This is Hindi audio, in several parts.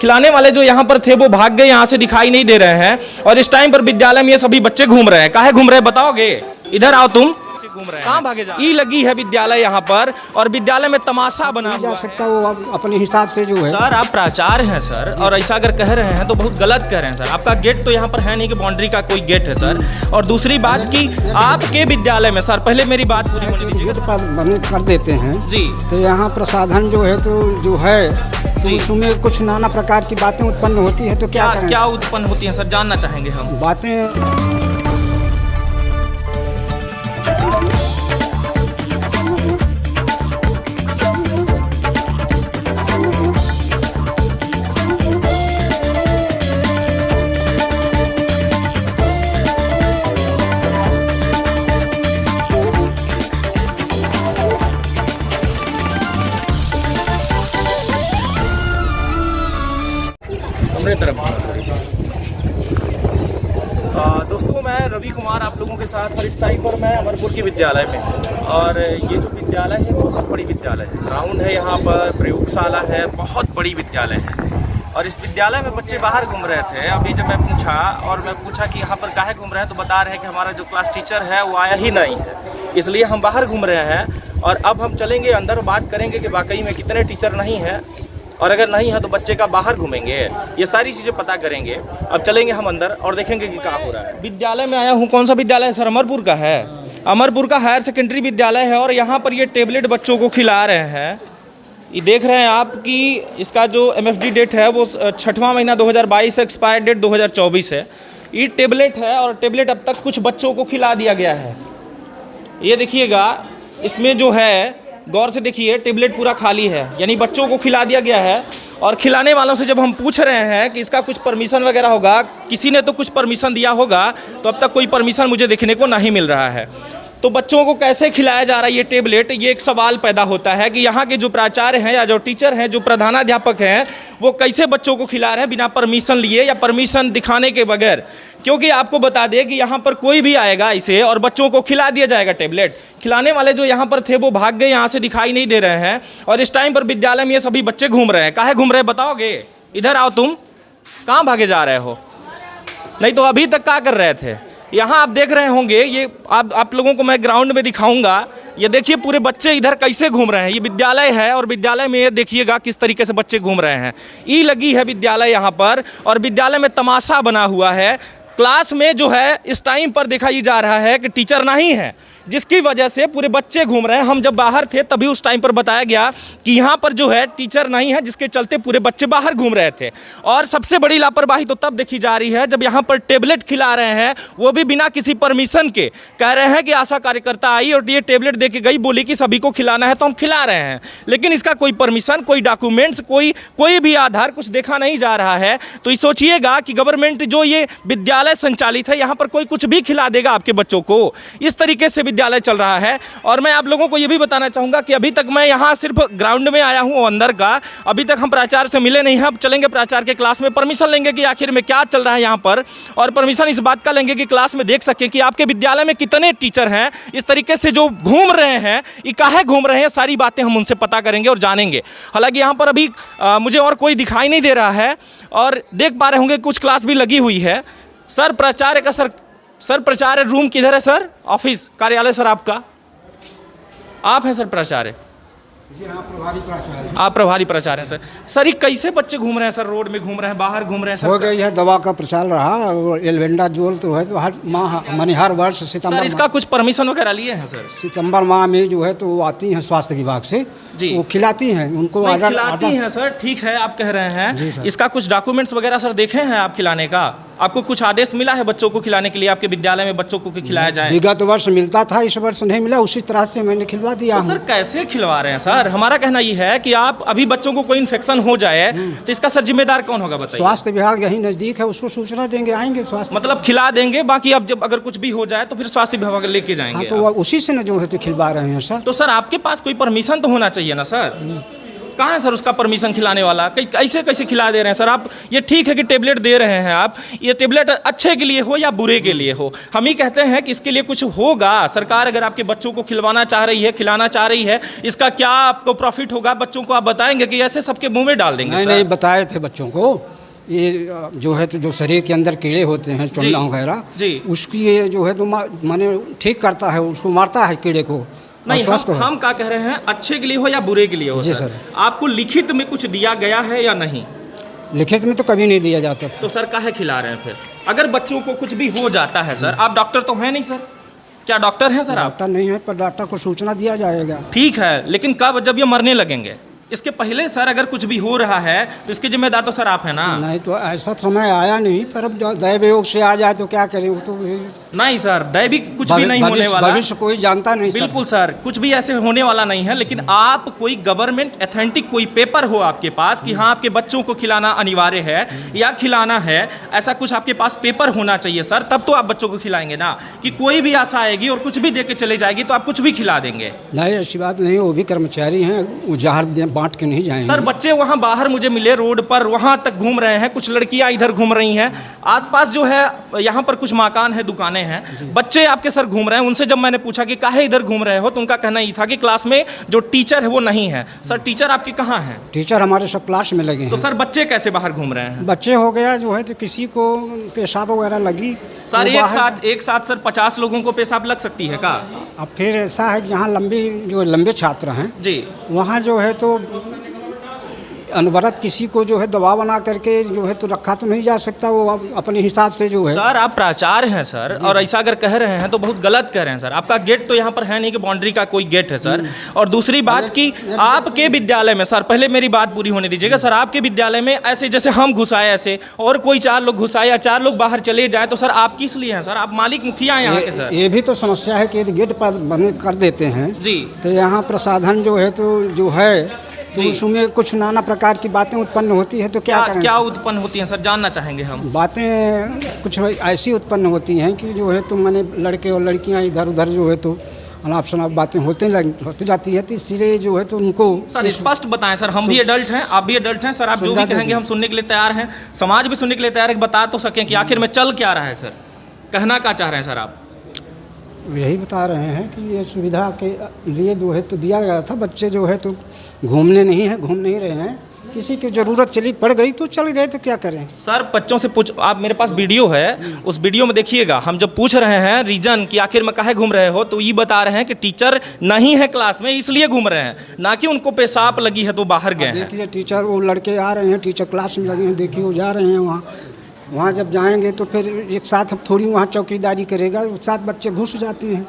खिलाने वाले जो यहाँ पर थे वो भाग गए, यहाँ से दिखाई नहीं दे रहे हैं। और इस टाइम पर विद्यालय में ये सभी बच्चे घूम रहे हैं। काहे घूम रहे हैं बताओगे? इधर आओ तुम। घूम रहे हैं, कहाँ भागे जा? ई लगी है विद्यालय यहाँ पर, और विद्यालय में तमाशा बना जा सकता है वो अपने हिसाब से जो है। सर आप प्राचार्य हैं सर, और ऐसा अगर कह रहे हैं तो बहुत गलत कह रहे हैं सर। आपका गेट तो यहाँ पर है नहीं कि बाउंड्री का कोई गेट है सर। और दूसरी बात कि आपके विद्यालय में सर, पहले मेरी बात पूरी होने दीजिए। गेट बंद कर देते हैं जी, तो यहाँ प्रसाधन जो है तो जो है तो उसमें कुछ नाना प्रकार की बातें उत्पन्न होती है। तो क्या उत्पन्न होती है सर, जानना चाहेंगे हम। बातें दोस्तों, मैं रवि कुमार आप लोगों के साथ, और इस टाइम पर मैं अमरपुर के विद्यालय में हूँ। और ये जो विद्यालय है बहुत बड़ी विद्यालय है। ग्राउंड है यहाँ पर, प्रयोगशाला है, बहुत बड़ी विद्यालय है। और इस विद्यालय में बच्चे बाहर घूम रहे थे। अभी जब मैं पूछा कि यहाँ पर काहे घूम रहे हैं, तो बता रहे हैं कि हमारा जो क्लास टीचर है वो आया ही नहीं है, इसलिए हम बाहर घूम रहे हैं। और अब हम चलेंगे अंदर, बात करेंगे कि वाकई में कितने टीचर नहीं हैं, और अगर नहीं है तो बच्चे का बाहर घूमेंगे, ये सारी चीज़ें पता करेंगे। अब चलेंगे हम अंदर और देखेंगे कि क्या हो रहा है। विद्यालय में आया हूँ। कौन सा विद्यालय है सर? अमरपुर का है। अमरपुर का हायर सेकेंडरी विद्यालय है। और यहाँ पर ये टेबलेट बच्चों को खिला रहे हैं। ये देख रहे हैं आप कि इसका जो MFD डेट है वो 6वां महीना 2022 है, एक्सपायर डेट 2024 है। ये टेबलेट है, और टेबलेट अब तक कुछ बच्चों को खिला दिया गया है। ये देखिएगा, इसमें जो है गौर से देखिए, टेबलेट पूरा खाली है, यानी बच्चों को खिला दिया गया है। और खिलाने वालों से जब हम पूछ रहे हैं कि इसका कुछ परमिशन वगैरह होगा, किसी ने तो कुछ परमिशन दिया होगा, तो अब तक कोई परमिशन मुझे देखने को नहीं मिल रहा है। तो बच्चों को कैसे खिलाया जा रहा है ये टेबलेट, ये एक सवाल पैदा होता है कि यहाँ के जो प्राचार्य हैं या जो टीचर हैं, जो प्रधानाध्यापक हैं, वो कैसे बच्चों को खिला रहे हैं बिना परमिशन लिए या परमिशन दिखाने के बगैर। क्योंकि आपको बता दें कि यहाँ पर कोई भी आएगा इसे और बच्चों को खिला दिया जाएगा टेबलेट। खिलाने वाले जो यहाँ पर थे वो भाग गए, यहाँ से दिखाई नहीं दे रहे हैं। और इस टाइम पर विद्यालय में ये सभी बच्चे घूम रहे हैं। काहे घूम रहे हैं बताओगे? इधर आओ तुम। कहाँ भागे जा रहे हो? नहीं तो अभी तक क्या कर रहे थे? यहाँ आप देख रहे होंगे, ये आप लोगों को मैं ग्राउंड में दिखाऊंगा। ये देखिए पूरे बच्चे इधर कैसे घूम रहे हैं। ये विद्यालय है, और विद्यालय में ये देखिएगा किस तरीके से बच्चे घूम रहे हैं। ई लगी है विद्यालय यहाँ पर, और विद्यालय में तमाशा बना हुआ है। क्लास में जो है इस टाइम पर देखा ही जा रहा है कि टीचर नहीं है, जिसकी वजह से पूरे बच्चे घूम रहे हैं। हम जब बाहर थे तभी उस टाइम पर बताया गया कि यहाँ पर जो है टीचर नहीं है, जिसके चलते पूरे बच्चे बाहर घूम रहे थे। और सबसे बड़ी लापरवाही तो तब देखी जा रही है जब यहाँ पर टेबलेट खिला रहे हैं, वो भी बिना किसी परमिशन के। कह रहे हैं कि आशा कार्यकर्ता आई और ये टेबलेट दे के गई, बोली कि सभी को खिलाना है तो हम खिला रहे हैं, लेकिन इसका कोई परमिशन, कोई डॉक्यूमेंट्स, कोई भी आधार कुछ देखा नहीं जा रहा है। तो ये सोचिएगा कि गवर्नमेंट जो ये विद्यालय संचालित है, यहाँ पर कोई कुछ भी खिला देगा आपके बच्चों को। इस तरीके से विद्यालय चल रहा है। और मैं आप लोगों को ये भी बताना चाहूँगा कि अभी तक मैं यहाँ सिर्फ ग्राउंड में आया हूँ, अंदर का। अभी तक हम प्राचार्य से मिले नहीं हैं। अब चलेंगे प्राचार्य के क्लास में, परमिशन लेंगे कि आखिर में क्या चल रहा है यहाँ पर, और परमिशन इस बात का लेंगे कि क्लास में देख सके कि आपके विद्यालय में कितने टीचर हैं इस तरीके से जो घूम रहे हैं, ये काहे घूम रहे हैं, सारी बातें हम उनसे पता करेंगे और जानेंगे। हालांकि यहाँ पर अभी मुझे और कोई दिखाई नहीं दे रहा है, और देख पा रहे होंगे कुछ क्लास भी लगी हुई है। सर प्राचार्य का सर प्राचार्य रूम किधर है सर? ऑफिस, कार्यालय सर आपका? आप हैं सर प्राचार्य? जी हाँ, प्रभारी प्राचार्य। आप प्रभारी प्राचार्य हैं सर। ये कैसे बच्चे घूम रहे हैं सर? रोड में घूम रहे हैं, बाहर घूम रहे हैं सर? हो गई है दवा का प्रचार रहा, और एल्बेंडाजोल तो है, तो हर माह मानी हर वर्ष सितंबर। सर इसका कुछ परमिशन वगैरह लिए हैं सर? सितंबर माह में जो है तो आती हैं स्वास्थ्य विभाग से जी, वो खिलाती हैं उनको। खिलाती हैं सर, ठीक है आप कह रहे हैं। इसका कुछ डॉक्यूमेंट्स वगैरह सर देखे हैं आप खिलाने का? आपको कुछ आदेश मिला है बच्चों को खिलाने के लिए, आपके विद्यालय में बच्चों को खिलाया जाए? विगत वर्ष मिलता था, इस वर्ष नहीं मिला, उसी तरह से मैंने खिलवा दिया। तो सर कैसे खिलवा रहे हैं सर? हमारा कहना ये है कि आप अभी बच्चों को कोई इन्फेक्शन हो जाए तो इसका सर जिम्मेदार कौन होगा बताइए? स्वास्थ्य विभाग यही नजदीक है, उसको सूचना देंगे, आएंगे स्वास्थ्य, मतलब खिला देंगे, बाकी अब जब अगर कुछ भी हो जाए तो फिर स्वास्थ्य विभाग लेके जाएंगे। हाँ, तो उसी से न जो है तो खिलवा रहे हैं सर। तो सर आपके पास कोई परमिशन तो होना चाहिए ना सर? कहाँ है सर उसका परमिशन खिलाने वाला? कैसे कैसे खिला दे रहे हैं सर आप? ये ठीक है कि टेबलेट दे रहे हैं आप, ये टेबलेट अच्छे के लिए हो या बुरे के लिए हो, हम ही कहते हैं कि इसके लिए कुछ होगा। सरकार अगर आपके बच्चों को खिलवाना चाह रही है, खिलाना चाह रही है, इसका क्या आपको प्रॉफिट होगा? बच्चों को आप बताएंगे कि ऐसे सबके मुंह में डाल देंगे? नहीं बताए थे बच्चों को, ये जो है तो जो शरीर के अंदर कीड़े होते हैं चुनना वगैरह जी, उसकी ये जो है तो माने ठीक करता है, उसको मारता है कीड़े को। नहीं, हम क्या कह रहे हैं, अच्छे के लिए हो या बुरे के लिए हो? जी सर। आपको लिखित में कुछ दिया गया है या नहीं? लिखित में तो कभी नहीं दिया जाता था। तो सर काहे खिला रहे हैं फिर? अगर बच्चों को कुछ भी हो जाता है सर, आप डॉक्टर तो हैं नहीं सर? क्या डॉक्टर हैं सर आप? डॉक्टर नहीं है, पर डॉक्टर को सूचना दिया जाएगा। ठीक है, लेकिन कब? जब ये मरने लगेंगे। इसके पहले सर अगर कुछ भी हो रहा है तो इसके जिम्मेदार तो सर आप हैं ना? नहीं तो ऐसा समय आया नहीं, पर अब दैव योग से आ जाए तो क्या करें? वो तो नहीं सर, दैविक कुछ भी नहीं होने वाला, भविष्य कोई जानता नहीं। बिल्कुल सर, कुछ भी ऐसे होने वाला नहीं है। लेकिन आप कोई गवर्नमेंट अथेंटिक कोई पेपर हो आपके पास कि हाँ आपके बच्चों को खिलाना अनिवार्य है या खिलाना है, ऐसा कुछ आपके पास पेपर होना चाहिए सर, तब तो आप बच्चों को खिलाएंगे ना। कि कोई भी आशा आएगी और कुछ भी दे के चले जाएगी तो आप कुछ भी खिला देंगे? नहीं, ऐसी बात नहीं, वो भी कर्मचारी हैं, वो जहर बांट के नहीं जाएंगे। सर बच्चे वहाँ बाहर मुझे मिले रोड पर, वहाँ तक घूम रहे हैं, कुछ लड़कियाँ इधर घूम रही हैं, आसपास जो है यहाँ पर कुछ मकान है, दुकानें हैं, बच्चे आपके सर घूम रहे हैं। उनसे जब मैंने पूछा कि काहे इधर घूम रहे हो, तो उनका कहना ये था कि क्लास में जो टीचर है वो नहीं है। सर टीचर आपके कहाँ हैं? टीचर हमारे सब क्लास में लगे हैं। तो सर बच्चे कैसे बाहर घूम रहे हैं? बच्चे हो गया जो है तो किसी को पेशाब वगैरह लगी सर, एक साथ सर 50 लोगों को पेशाब लग सकती है क्या? अब फिर ऐसा है जहाँ लंबे छात्र हैं जी, वहाँ जो है तो अनवरत किसी को जो है दबाव बना करके जो है तो रखा तो नहीं जा सकता, वो अपने हिसाब से जो है। सर आप प्राचार्य हैं सर, और ऐसा अगर कह रहे हैं तो बहुत गलत कह रहे हैं सर। आपका गेट तो यहाँ पर है नहीं कि बाउंड्री का कोई गेट है सर। और दूसरी बात कि आपके विद्यालय में सर, पहले मेरी बात पूरी होने दीजिएगा सर, आपके विद्यालय में ऐसे जैसे हम घुसाए ऐसे और कोई 4 लोग घुसाए या 4 लोग बाहर चले जाए तो सर आप किस लिए हैं सर? आप मालिक मुखिया हैं यहाँ के सर। ये भी तो समस्या है कि गेट पर बंद कर देते हैं जी, तो यहाँ प्रसाधन जो है तो जो है तो उसमें कुछ नाना प्रकार की बातें उत्पन्न होती है। तो क्या करें? क्या उत्पन्न होती हैं सर, जानना चाहेंगे हम। बातें कुछ ऐसी उत्पन्न होती हैं कि जो है तो मैंने लड़के और लड़कियां इधर उधर जो है तो अनाप शनाप बातें होती जाती है, तो इसीलिए जो है तो उनको सर स्पष्ट बताएं सर। हम भी एडल्ट हैं, आप भी एडल्ट हैं सर, आप जो भी कहेंगे हम सुनने के लिए तैयार हैं, समाज भी सुनने के लिए तैयार है। बता तो सकें कि आखिर में चल क्या रहा है सर, कहना क्या चाह रहे हैं सर आप? यही बता रहे हैं कि ये सुविधा के लिए जो है तो दिया गया था। बच्चे जो है तो घूम नहीं रहे हैं, किसी की ज़रूरत चली पड़ गई तो चल गए, तो क्या करें सर? बच्चों से पूछ, आप मेरे पास वीडियो है, उस वीडियो में देखिएगा, हम जब पूछ रहे हैं रीजन कि आखिर में काहे घूम रहे हो, तो ये बता रहे हैं कि टीचर नहीं है क्लास में इसलिए घूम रहे हैं, ना कि उनको पेशाब लगी है तो बाहर गए हैं। देखिए टीचर, वो लड़के आ रहे हैं, टीचर क्लास में लगे हैं, देखिए वो जा रहे हैं वहाँ जब जाएंगे तो फिर एक साथ थोड़ी वहाँ चौकीदारी करेगा, एक साथ बच्चे घुस जाते हैं,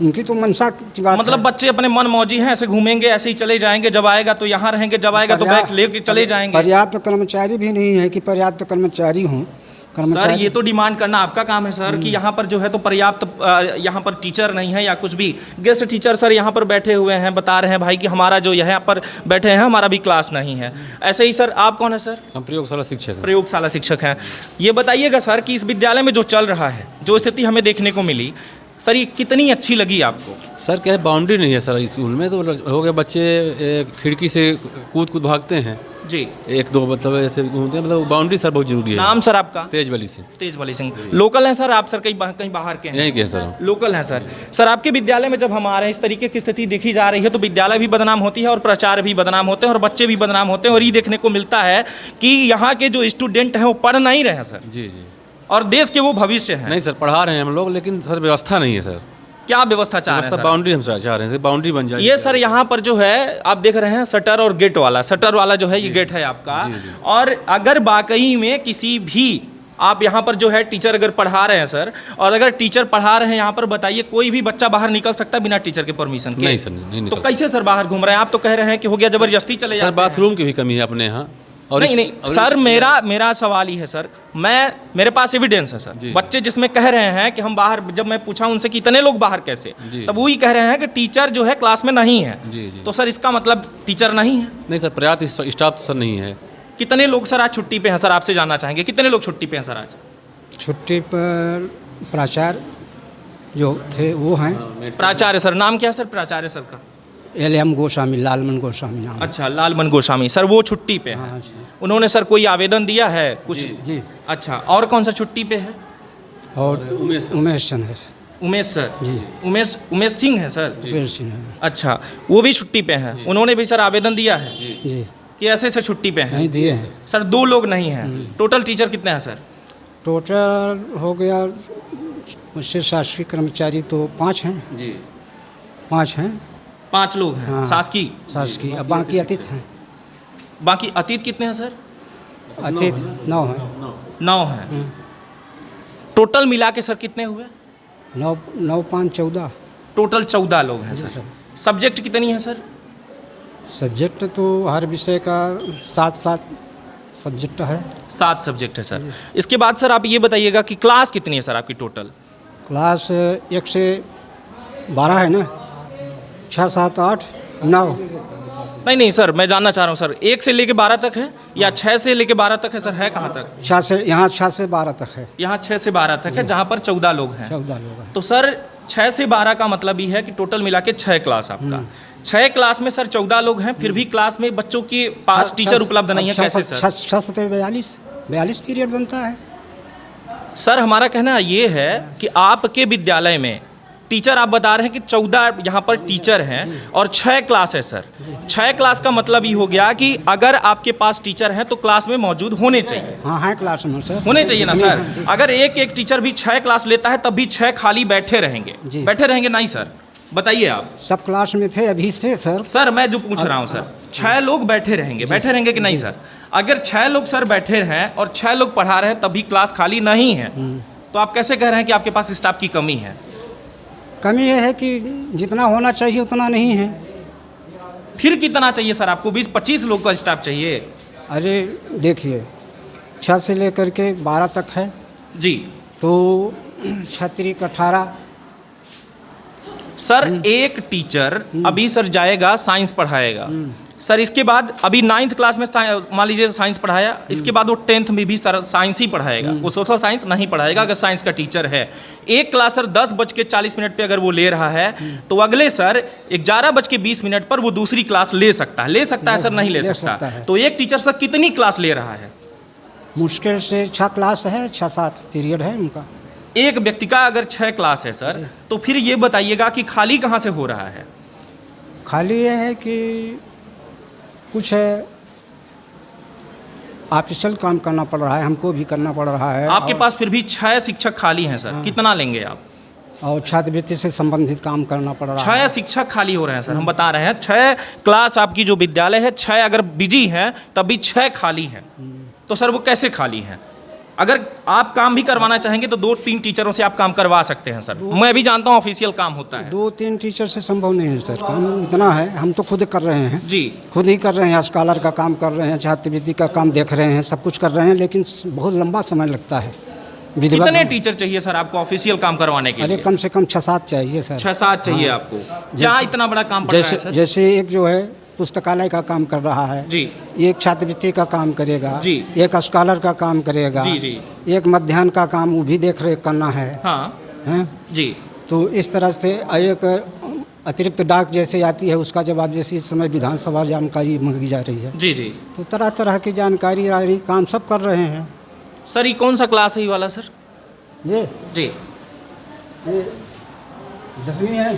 उनकी तो मनसा की बात। मतलब बच्चे अपने मन मौजी हैं, ऐसे घूमेंगे, ऐसे ही चले जाएंगे, जब आएगा तो यहाँ रहेंगे, जब आएगा तो बैग लेके चले जाएंगे। पर्याप्त कर्मचारी भी नहीं है कि पर्याप्त कर्मचारी हों। सर ये तो डिमांड करना आपका काम है सर, कि यहाँ पर जो है तो पर्याप्त यहाँ पर टीचर नहीं है या कुछ भी। गेस्ट टीचर सर यहाँ पर बैठे हुए हैं, बता रहे हैं भाई कि हमारा जो यहाँ पर बैठे हैं हमारा भी क्लास नहीं है। ऐसे ही सर आप कौन है सर? हम प्रयोगशाला शिक्षक हैं। प्रयोगशाला शिक्षक हैं। ये बताइएगा सर कि इस विद्यालय में जो चल रहा है, जो स्थिति हमें देखने को मिली सर, ये कितनी अच्छी लगी आपको? सर क्या है, बाउंड्री नहीं है सर स्कूल में, तो हो गया बच्चे खिड़की से कूद भागते हैं जी, 1-2 मतलब ऐसे घूमते हैं, मतलब बाउंड्री सर बहुत जरूरी है। नाम सर आपका? तेजवली सिंह। तेजवली सिंह। लोकल हैं सर आप सर, कहीं बाहर के हैं? यहीं के हैं सर। लोकल हैं सर। सर आपके विद्यालय में जब हम आ रहे हैं, इस तरीके की स्थिति देखी जा रही है, तो विद्यालय भी बदनाम होती है और प्राचार्य भी बदनाम होते हैं और बच्चे भी बदनाम होते हैं, और ये देखने को मिलता है कि यहाँ के जो स्टूडेंट हैं वो पढ़ नहीं रहे हैं सर। जी, और देश के वो भविष्य है। नहीं सर, पढ़ा रहे हैं हम लोग, लेकिन सर व्यवस्था नहीं है सर। क्या व्यवस्था चाह रहे हैं? बाउंड्री हम चाह रहे हैं, बाउंड्री बन जाए। ये सर यहाँ पर जो है आप देख रहे हैं शटर और गेट वाला, शटर वाला जो है ये गेट है आपका। और अगर वाकई में किसी भी आप यहाँ पर जो है टीचर अगर पढ़ा रहे हैं सर, और अगर टीचर पढ़ा रहे हैं यहाँ पर, बताइए कोई भी बच्चा बाहर निकल सकता है बिना टीचर के परमिशन के? नहीं सर, नहीं। तो कैसे सर बाहर घूम रहे हैं? आप तो कह रहे हैं कि हो गया जबरदस्ती चले जाते हैं। सर बाथरूम की भी कमी है अपने यहाँ। और नहीं सर, मेरा सवाल ही है सर, मेरे पास एविडेंस है सर। बच्चे जिसमें कह रहे हैं कि हम बाहर, जब मैं पूछा उनसे कि इतने लोग बाहर कैसे, तब वो ही कह रहे हैं कि टीचर जो है क्लास में नहीं है। तो सर इसका मतलब टीचर नहीं है? नहीं सर, पर्याप्त स्टाफ तो सर नहीं है। कितने लोग सर आज छुट्टी पे हैं सर, आपसे जानना चाहेंगे कितने लोग छुट्टी पे हैं सर आज? छुट्टी पर प्राचार्य जो थे वो हैं। प्राचार्य सर, नाम क्या है सर प्राचार्य सर का? LM गोस्वामी, लालमन गोस्वामी नाम है। अच्छा, लालमन गोस्वामी सर, वो छुट्टी पे हैं। हाँ जी। उन्होंने सर कोई आवेदन दिया है कुछ? जी। अच्छा, और कौन सा छुट्टी पे है? और उमेश चंद है। उमेश सर जी। उमेश सिंह है सर। उमेश सिंह है। अच्छा, वो भी छुट्टी पे हैं। उन्होंने भी सर आवेदन दिया है जी। कि ऐसे से छुट्टी पे हैं? नहीं दिए हैं। सर 2 लोग नहीं हैं। टोटल टीचर कितने हैं सर? टोटल हो गया मुझसे शासकीय कर्मचारी तो 5 हैं। जी। 5 हैं 5 लोग हैं। हाँ। शासकीय? शासकीय, अब बाकी अतिथि हैं। बाकी अतीत कितने हैं सर? अतिथि 9 हैं। 9 हैं। टोटल मिला के सर कितने हुए? 9 5 14। टोटल 14 लोग हैं जी सर। सर। सब्जेक्ट कितनी है सर? सब्जेक्ट तो हर विषय का 7 सब्जेक्ट है। 7 सब्जेक्ट है सर। इसके बाद सर आप ये बताइएगा कि क्लास कितनी है सर आपकी टोटल? क्लास 1 से 12 है ना, 6 7 8 9। नहीं सर, मैं जानना चाह रहा हूँ सर, 1 से लेके 12 तक है या 6 से लेके 12 तक है सर? है कहाँ तक? 6 से, यहाँ 6 से 12 तक है। यहाँ 6 से 12 तक है, जहाँ पर 14 लोग हैं। 14 लोग हैं। तो सर 6 से 12 का मतलब ही है कि टोटल मिला के 6 क्लास आपका। 6 क्लास में सर 14 लोग हैं, फिर भी क्लास में बच्चों के पास टीचर उपलब्ध नहीं है, कैसे सर? 6 से 42 पीरियड बनता है। सर हमारा कहना ये है कि आपके विद्यालय में टीचर, आप बता रहे हैं कि 14 यहाँ पर टीचर हैं और 6 क्लास है सर। 6 क्लास का मतलब ये हो गया कि अगर आपके पास टीचर हैं तो क्लास में मौजूद होने चाहिए। हाँ है क्लास में सर, होने चाहिए ना सर। अगर एक टीचर भी 6 क्लास लेता है तब भी 6 खाली बैठे रहेंगे। बैठे रहेंगे नहीं सर? बताइए आप। सब क्लास में थे, अभी थे सर। सर मैं जो पूछ रहा हूँ सर, 6 लोग बैठे रहेंगे कि नहीं सर? अगर 6 लोग सर बैठे हैं और 6 लोग पढ़ा रहे हैं तब भी क्लास खाली नहीं है, तो आप कैसे कह रहे हैं कि आपके पास स्टाफ की कमी है? कमी यह है कि जितना होना चाहिए उतना नहीं है। फिर कितना चाहिए सर आपको? 20-25 लोग का स्टाफ चाहिए। अरे देखिए, 6 से लेकर के 12 तक है जी, तो 36 18। सर एक टीचर अभी सर जाएगा साइंस पढ़ाएगा सर, इसके बाद अभी 9th क्लास में मान लीजिए साइंस पढ़ाया, इसके बाद वो 10th में भी सर साइंस ही पढ़ाएगा, वो सोशल साइंस नहीं पढ़ाएगा अगर साइंस का टीचर है। एक क्लास सर 10:40 पे अगर वो ले रहा है तो अगले सर 11:20 पर वो दूसरी क्लास ले सकता है सर? नहीं ले सकता है। तो एक टीचर सर कितनी क्लास ले रहा है? मुश्किल से 6 क्लास है, 6-7 पीरियड है उनका। एक व्यक्ति का अगर 6 क्लास है सर, तो फिर ये बताइएगा कि खाली कहाँ से हो रहा है? खाली ये है कि कुछ ऑफिशियल काम करना पड़ रहा है, हमको भी करना पड़ रहा है। आपके पास फिर भी 6 शिक्षक खाली हैं सर, कितना लेंगे आप? और छात्रवृत्ति से संबंधित काम करना पड़ रहा है। 6 शिक्षक खाली हो रहे हैं सर, हम बता रहे हैं 6 क्लास आपकी जो विद्यालय है, 6 अगर बिजी हैं तब भी 6 खाली हैं। तो सर वो कैसे खाली हैं? अगर आप काम भी करवाना चाहेंगे तो 2-3 टीचरों से आप काम करवा सकते हैं सर। मैं भी जानता हूँ ऑफिशियल काम होता है। 2-3 टीचर से संभव नहीं है सर, काम इतना है। हम तो खुद कर रहे हैं जी, खुद ही कर रहे हैं। स्कॉलर का काम कर रहे हैं, छात्रवृत्ति का काम देख रहे हैं, सब कुछ कर रहे हैं, लेकिन बहुत लंबा समय लगता है। कितने टीचर चाहिए सर आपको ऑफिशियल काम करवाने के लिए? अरे कम से कम 6-7 चाहिए सर। 6-7 चाहिए आपको? क्या इतना बड़ा काम पड़ रहा है सर? जैसे एक जो है पुस्तकालय का काम कर रहा है जी, एक छात्रवृत्ति का काम करेगा जी, एक स्कॉलर का काम करेगा जी जी, एक मध्याह्न का काम वो भी देख रेख करना है। हाँ हैं जी। तो इस तरह से एक अतिरिक्त डाक जैसे आती है, उसका जवाब जैसे इस समय विधानसभा जानकारी मांगी जा रही है। जी जी। तो तरह तरह की जानकारी आ रही, काम सब कर रहे हैं सर ये कौन सा क्लास है ये वाला सर? ये जी, 10वीं है।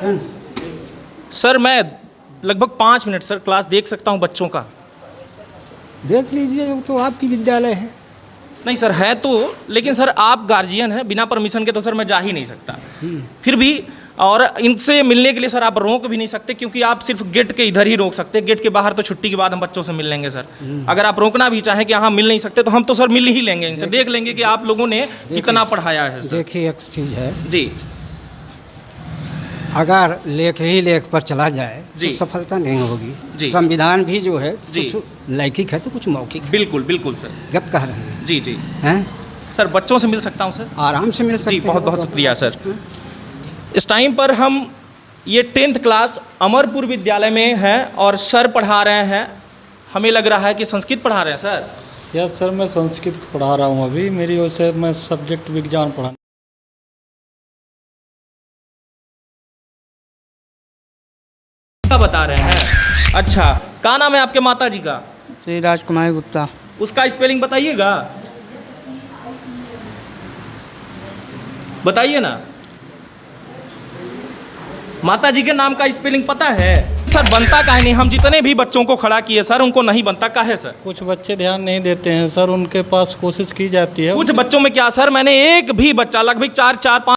10th। सर मैं लगभग 5 मिनट सर क्लास देख सकता हूँ बच्चों का? देख लीजिए, वो तो आपकी विद्यालय है। नहीं सर है तो, लेकिन सर आप गार्जियन हैं, बिना परमिशन के तो सर मैं जा ही नहीं सकता। फिर भी और इनसे मिलने के लिए सर आप रोक भी नहीं सकते, क्योंकि आप सिर्फ गेट के इधर ही रोक सकते हैं। गेट के बाहर तो छुट्टी के बाद हम बच्चों से मिल लेंगे सर। अगर आप रोकना भी चाहें कि हाँ मिल नहीं सकते, तो हम तो सर मिल ही लेंगे इनसे, देख लेंगे कि आप लोगों ने कितना पढ़ाया है सर। देखिए एक चीज़ है जी, अगर लेख ही लेख पर चला जाए जी, तो सफलता नहीं होगी। जी, संविधान भी जो है जी, कुछ लैखिक है तो कुछ मौखिक है। बिल्कुल बिल्कुल सर, गलत कह रहे हैं। जी जी। हैं सर बच्चों से मिल सकता हूँ सर? आराम से मिल सकते जी, हैं। बहुत बहुत शुक्रिया सर। इस टाइम पर हम ये 10th क्लास अमरपुर विद्यालय में हैं और सर पढ़ा रहे हैं। हमें लग रहा है कि संस्कृत पढ़ा रहे हैं सर। यस सर, मैं संस्कृत पढ़ा रहा हूँ अभी। मेरी ओर से मैं सब्जेक्ट विज्ञान पढ़ा का बता रहे हैं। अच्छा, क्या नाम है आपके माता जी का? श्री राजकुमारी गुप्ता। उसका स्पेलिंग बताइएगा, बताइए ना। माता जी के नाम का स्पेलिंग पता है? सर बनता काहे नहीं? हम जितने भी बच्चों को खड़ा किए सर, उनको नहीं बनता काहे सर? कुछ बच्चे ध्यान नहीं देते हैं सर, उनके पास कोशिश की जाती है। कुछ बच्चों में क्या सर, मैंने एक भी बच्चा लगभग 4-4-5